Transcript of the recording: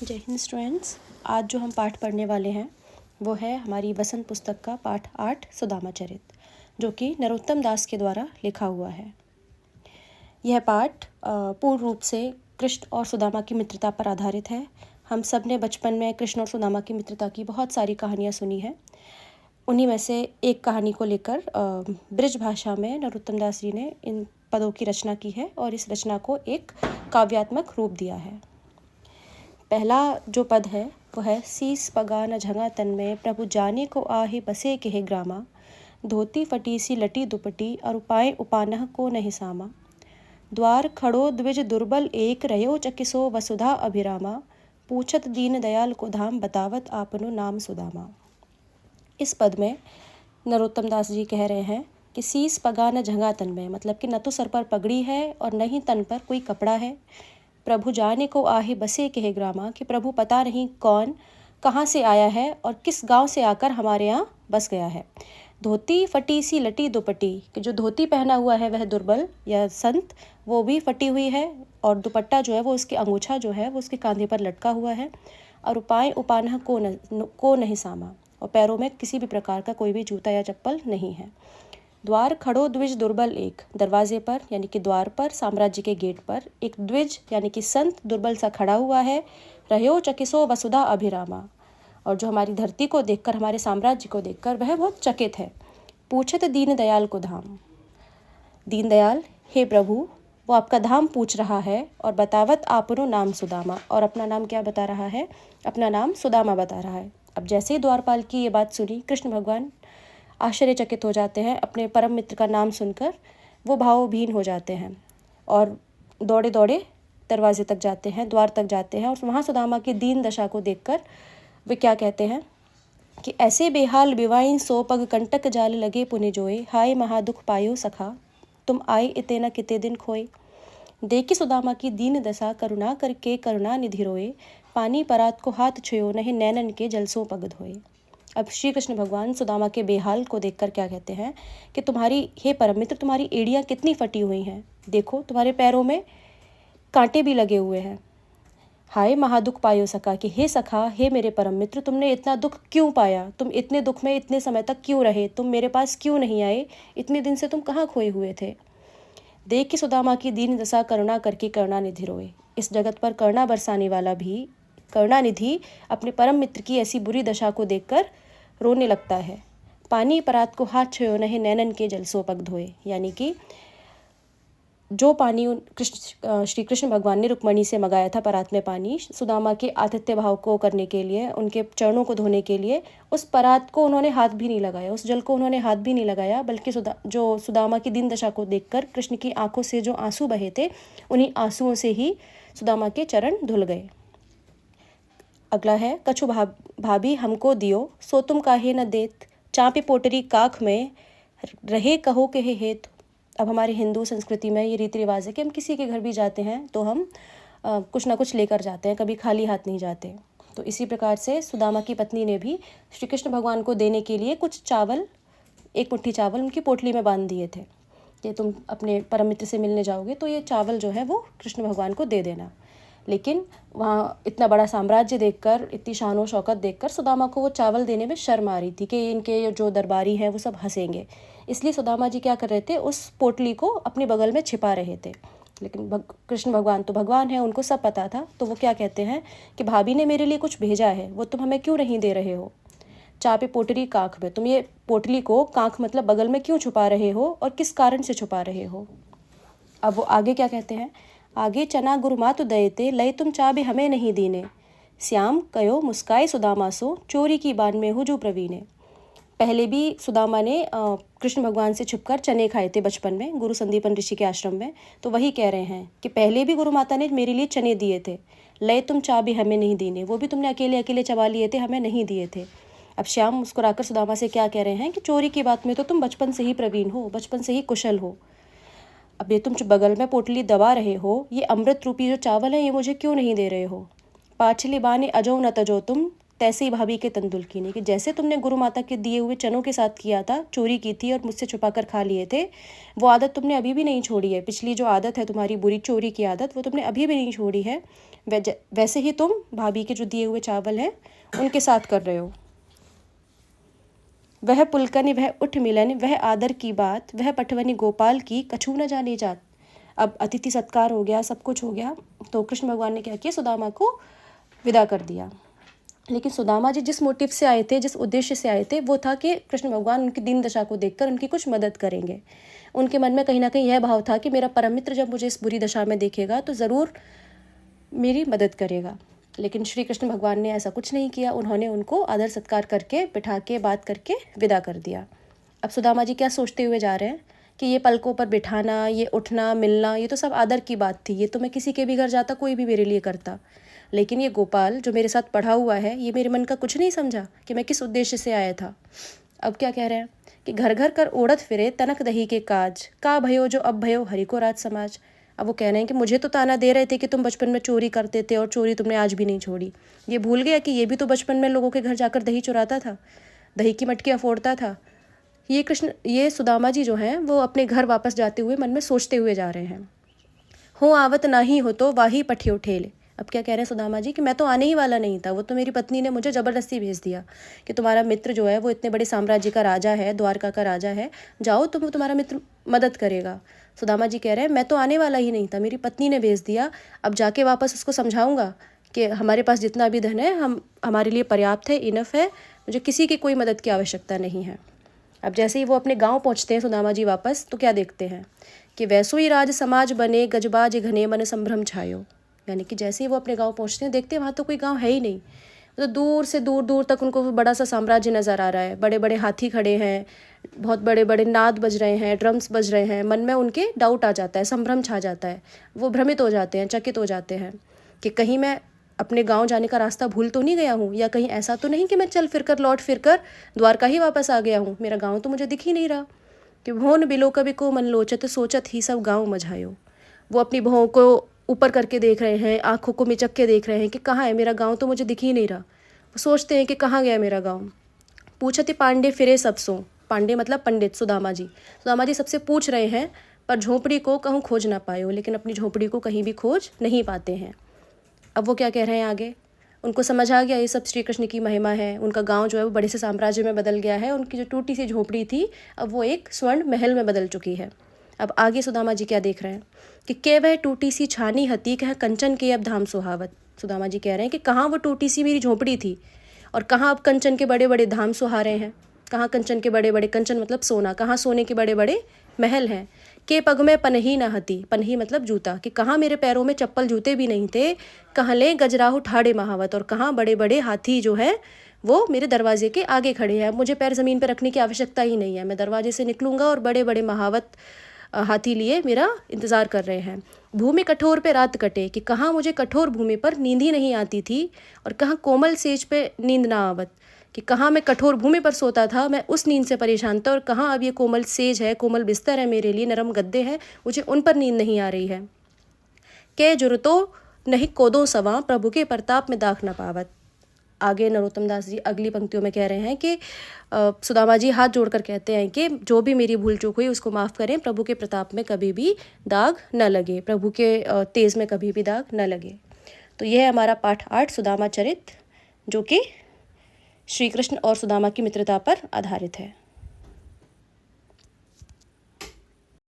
जय हिंद स्टूडेंट्स। आज जो हम पाठ पढ़ने वाले हैं वो है हमारी बसंत पुस्तक का पाठ 8 सुदामा चरित, जो कि नरोत्तम दास के द्वारा लिखा हुआ है। यह पाठ पूर्ण रूप से कृष्ण और सुदामा की मित्रता पर आधारित है। हम सब ने बचपन में कृष्ण और सुदामा की मित्रता की बहुत सारी कहानियाँ सुनी हैं। उन्हीं में से एक कहानी को लेकर ब्रज भाषा में नरोत्तम दास जी ने इन पदों की रचना की है और इस रचना को एक काव्यात्मक रूप दिया है। पहला जो पद है वो है, सीस पगा न झंगा तन में, प्रभु जाने को आहि बसे केह ग्रामा, धोती फटी सी लटी दुपटी, और उपाय उपानह को नहीं सामा, द्वार खड़ो द्विज दुर्बल एक, रयो चकिसो वसुधा अभिरामा, पूछत दीन दयाल को धाम, बतावत आपनो नाम सुदामा। इस पद में नरोत्तम दास जी कह रहे हैं कि सीस पगा न झंगा तन में, मतलब कि न तो सर पर पगड़ी है और न ही तन पर कोई कपड़ा है। प्रभु जाने को आहे बसे केह ग्रामा, कि प्रभु पता नहीं कौन कहाँ से आया है और किस गांव से आकर हमारे यहाँ बस गया है। धोती फटी सी लटी दुपट्टी, कि जो धोती पहना हुआ है वह दुर्बल या संत, वो भी फटी हुई है, और दुपट्टा जो है वो उसकी अंगूछा जो है वो उसके कांधे पर लटका हुआ है। और उपाय उपानह को नहीं सामा, और पैरों में किसी भी प्रकार का कोई भी जूता या चप्पल नहीं है। द्वार खड़ो द्विज दुर्बल एक, दरवाजे पर यानी कि द्वार पर, साम्राज्य के गेट पर एक द्विज यानी कि संत दुर्बल सा खड़ा हुआ है। रहो चकिसो वसुधा अभिरामा, और जो हमारी धरती को देखकर, हमारे साम्राज्य को देखकर वह बहुत चकित है। पूछत दीन दयाल को धाम, दीन दयाल हे प्रभु, वो आपका धाम पूछ रहा है। और बतावत आपनो नाम सुदामा, और अपना नाम क्या बता रहा है? अपना नाम सुदामा बता रहा है। अब जैसे ही द्वारपाल की ये बात सुनी, कृष्ण भगवान आश्चर्यचकित हो जाते हैं। अपने परम मित्र का नाम सुनकर वो भावभीन हो जाते हैं और दौड़े दौड़े दरवाजे तक जाते हैं, द्वार तक जाते हैं, और वहाँ सुदामा की दीन दशा को देखकर वे क्या कहते हैं कि ऐसे बेहाल बिवाइन सो पग कंटक जाल लगे पुनि जोए, हाय महादुख पायो सखा, तुम आए इते न किते दिन खोए। देखी सुदामा की दीन दशा, करुणा करके करुणा निधि रोए, पानी परात को हाथ छुयो, नहीं नैनन के जलसों पग धोए। अब श्री कृष्ण भगवान सुदामा के बेहाल को देखकर क्या कहते हैं कि तुम्हारी, हे परम मित्र, तुम्हारी एड़ियाँ कितनी फटी हुई हैं, देखो तुम्हारे पैरों में कांटे भी लगे हुए हैं। हाय महादुख पायो सखा, कि हे सखा, हे मेरे परम मित्र, तुमने इतना दुख क्यों पाया? तुम इतने दुख में इतने समय तक क्यों रहे? तुम मेरे पास क्यों नहीं आए? इतने दिन से तुम कहाँ खोए हुए थे? देख कि सुदामा की दीन दशा, करुणा करके करुणा निधि रोए। इस जगत पर करुणा बरसाने वाला भी करुणानिधि अपने परम मित्र की ऐसी बुरी दशा को देखकर रोने लगता है। पानी परात को हाथ छुयो, नहीं नैनन के जलसों पग धोए, यानी कि जो पानी श्री कृष्ण भगवान ने रुक्मणी से मंगाया था, परात में पानी, सुदामा के आतिथ्य भाव को करने के लिए, उनके चरणों को धोने के लिए, उस परात को उन्होंने हाथ भी नहीं लगाया, उस जल को उन्होंने हाथ भी नहीं लगाया, बल्कि जो सुदामा की दीन दशा को देखकर कृष्ण की आंखों से जो आंसू बहे थे, उन्हीं आंसुओं से ही सुदामा के चरण धुल गए। अगला है, कछु भाभी हमको दियो, सो तुम काहे न देत, चापी पोटरी काख में, रहे कहो के हेत। अब हमारे हिंदू संस्कृति में ये रीति रिवाज है कि हम किसी के घर भी जाते हैं तो हम कुछ ना कुछ लेकर जाते हैं, कभी खाली हाथ नहीं जाते। तो इसी प्रकार से सुदामा की पत्नी ने भी श्री कृष्ण भगवान को देने के लिए कुछ चावल, एक मुट्ठी चावल उनकी पोटली में बांध दिए थे कि तुम अपने परम मित्र से मिलने जाओगे तो ये चावल जो है वो कृष्ण भगवान को दे देना। लेकिन वहाँ इतना बड़ा साम्राज्य देखकर, इतनी शान और शौकत देखकर सुदामा को वो चावल देने में शर्म आ रही थी कि इनके जो दरबारी हैं वो सब हंसेंगे। इसलिए सुदामा जी क्या कर रहे थे, उस पोटली को अपने बगल में छिपा रहे थे। लेकिन कृष्ण भगवान तो भगवान है, उनको सब पता था। तो वो क्या कहते हैं कि भाभी ने मेरे लिए कुछ भेजा है, वो तुम हमें क्यों नहीं दे रहे हो? चापे पोटली काख में, तुम ये पोटली को, काख मतलब बगल में, क्यों छुपा रहे हो और किस कारण से छुपा रहे हो? अब वो आगे क्या कहते हैं, आगे चना गुरुमातु दयते, लय तुम चाबे हमें नहीं दीने, श्याम कयो मुस्काए सुदामा सो, चोरी की बान में हुजू प्रवीणे। पहले भी सुदामा ने कृष्ण भगवान से छुपकर चने खाए थे बचपन में, गुरु संदीपन ऋषि के आश्रम में। तो वही कह रहे हैं कि पहले भी गुरु माता ने मेरे लिए चने दिए थे, लय तुम चाबे हमें नहीं दीने, वो भी तुमने अकेले अकेले चबा लिए थे, हमें नहीं दिए थे। अब श्याम मुस्कुराकर सुदामा से क्या कह रहे हैं कि चोरी की बात में तो तुम बचपन से ही प्रवीण हो, बचपन से ही कुशल हो। अब ये तुम जो बगल में पोटली दबा रहे हो, ये अमृत रूपी जो चावल है, ये मुझे क्यों नहीं दे रहे हो? पाछली बाने अजो न तजो तुम, तैसे ही भाभी के तंदुल कीने, कि जैसे तुमने गुरु माता के दिए हुए चनों के साथ किया था, चोरी की थी और मुझसे छुपा कर खा लिए थे, वो आदत तुमने अभी भी नहीं छोड़ी है। पिछली जो आदत है तुम्हारी बुरी चोरी की आदत, वो तुमने अभी भी नहीं छोड़ी है। वैसे ही तुम भाभी के जो दिए हुए चावल हैं उनके साथ कर रहे हो। वह पुलकनि वह उठ मिलन, वह आदर की बात, वह पटवनी गोपाल की, कछू न जाने जात। अब अतिथि सत्कार हो गया, सब कुछ हो गया, तो कृष्ण भगवान ने क्या किया, सुदामा को विदा कर दिया। लेकिन सुदामा जी जिस मोटिव से आए थे, जिस उद्देश्य से आए थे, वो था कि कृष्ण भगवान उनकी दीन दशा को देखकर उनकी कुछ मदद करेंगे। उनके मन में कहीं ना कहीं यह भाव था कि मेरा परम मित्र जब मुझे इस बुरी दशा में देखेगा तो ज़रूर मेरी मदद करेगा। लेकिन श्री कृष्ण भगवान ने ऐसा कुछ नहीं किया। उन्होंने उनको आदर सत्कार करके, बिठा के, बात करके विदा कर दिया। अब सुदामा जी क्या सोचते हुए जा रहे हैं कि ये पलकों पर बिठाना, ये उठना मिलना, ये तो सब आदर की बात थी, ये तो मैं किसी के भी घर जाता, कोई भी मेरे लिए करता। लेकिन ये गोपाल जो मेरे साथ पढ़ा हुआ है, ये मेरे मन का कुछ नहीं समझा कि मैं किस उद्देश्य से आया था। अब क्या कह रहे हैं कि घर घर कर ओढ़त फिरे, तनक दही के काज, का भयो जो अब भयो हरि को राज समाज। अब वो कह रहे हैं कि मुझे तो ताना दे रहे थे कि तुम बचपन में चोरी करते थे और चोरी तुमने आज भी नहीं छोड़ी। ये भूल गया कि ये भी तो बचपन में लोगों के घर जाकर दही चुराता था, दही की मटकियाँ फोड़ता था। ये सुदामा जी जो हैं वो अपने घर वापस जाते हुए मन में सोचते हुए जा रहे हैं। हो आवत ना ही हो तो वाही पठियो ठेले। अब क्या कह रहे हैं सुदामा जी कि मैं तो आने ही वाला नहीं था, वो तो मेरी पत्नी ने मुझे ज़बरदस्ती भेज दिया कि तुम्हारा मित्र जो है वो इतने बड़े साम्राज्य का राजा है, द्वारका का राजा है, जाओ तुम्हारा मित्र मदद करेगा। सुदामा जी कह रहे हैं मैं तो आने वाला ही नहीं था, मेरी पत्नी ने भेज दिया। अब जाके वापस उसको समझाऊंगा कि हमारे पास जितना भी धन है हमारे लिए पर्याप्त है, इनफ है, मुझे किसी की कोई मदद की आवश्यकता नहीं है। अब जैसे ही वो अपने गांव पहुंचते हैं सुदामा जी वापस, तो क्या देखते हैं कि वैसो ही राज समाज बने, गजबाज घने मन संभ्रम छायो। यानी कि जैसे ही वो अपने गांव पहुंचते हैं, देखते हैं वहाँ तो कोई गांव है ही नहीं। तो दूर से दूर दूर तक उनको बड़ा सा साम्राज्य नज़र आ रहा है, बड़े बड़े हाथी खड़े हैं, बहुत बड़े बड़े नाद बज रहे हैं, ड्रम्स बज रहे हैं। मन में उनके डाउट आ जाता है, संभ्रम छा जाता है, वो भ्रमित हो जाते हैं, चकित हो जाते हैं कि कहीं मैं अपने गांव जाने का रास्ता भूल तो नहीं गया हूँ, या कहीं ऐसा तो नहीं कि मैं चल फिर कर लौट फिर कर द्वारका ही वापस आ गया हूँ, मेरा गाँव तो मुझे दिख ही नहीं रहा। कि भोन बिलो कवि को मन लोचत, सोचत ही सब गाँव मझायो। वो अपनी भौं को ऊपर करके देख रहे हैं, आँखों को मिचक के देख रहे हैं कि कहाँ है मेरा गाँव, तो मुझे दिख ही नहीं रहा। वो सोचते हैं कि कहाँ गया मेरा गाँव। पूछती पांडे फिरे सब सो। पांडे मतलब पंडित सुदामा जी। सुदामा जी सबसे पूछ रहे हैं, पर झोंपड़ी को कहूँ खोज ना पाए हो, लेकिन अपनी झोंपड़ी को कहीं भी खोज नहीं पाते हैं। अब वो क्या कह रहे हैं आगे, उनको समझ आ गया ये सब श्री कृष्ण की महिमा है। उनका गांव जो है वो बड़े से साम्राज्य में बदल गया है, उनकी जो टूटी सी झोपड़ी थी अब वो एक स्वर्ण महल में बदल चुकी है। अब आगे सुदामा जी क्या देख रहे हैं कि के वह टूटी सी छानी हती, कह कंचन के अब धाम सुहावत। सुदामा जी कह रहे हैं कि कहाँ वो टूटी सी मेरी झोपड़ी थी और कहाँ अब कंचन के बड़े बड़े धाम सुहारे हैं। कहाँ कंचन के बड़े बड़े, कंचन मतलब सोना, कहाँ सोने के बड़े बड़े महल हैं। के पग में पनही न हती, पनही मतलब जूता, कि कहाँ मेरे पैरों में चप्पल जूते भी नहीं थे। कहाँ ले गजराहु ठाड़े महावत, और कहाँ बड़े बड़े हाथी जो है वो मेरे दरवाजे के आगे खड़े हैं। मुझे पैर ज़मीन पर रखने की आवश्यकता ही नहीं है, मैं दरवाजे से निकलूँगा और बड़े बड़े महावत हाथी लिए मेरा इंतज़ार कर रहे हैं। भूमि कठोर पे रात कटे, कि कहाँ मुझे कठोर भूमि पर नींद ही नहीं आती थी और कहाँ कोमल सेज पे नींद ना आवत, कि कहाँ मैं कठोर भूमि पर सोता था, मैं उस नींद से परेशान था, और कहाँ अब ये कोमल सेज है, कोमल बिस्तर है मेरे लिए, नरम गद्दे हैं, मुझे उन पर नींद नहीं आ रही है। के जुरतो नहीं कोदो सवा, प्रभु के प्रताप में दाख न पावत। आगे नरोत्तम दास जी अगली पंक्तियों में कह रहे हैं कि सुदामा जी हाथ जोड़कर कहते हैं कि जो भी मेरी भूल चूक हुई उसको माफ़ करें, प्रभु के प्रताप में कभी भी दाग न लगे, प्रभु के तेज में कभी भी दाग न लगे। तो यह है हमारा पाठ 8 सुदामा चरित, जो कि श्री कृष्ण और सुदामा की मित्रता पर आधारित है।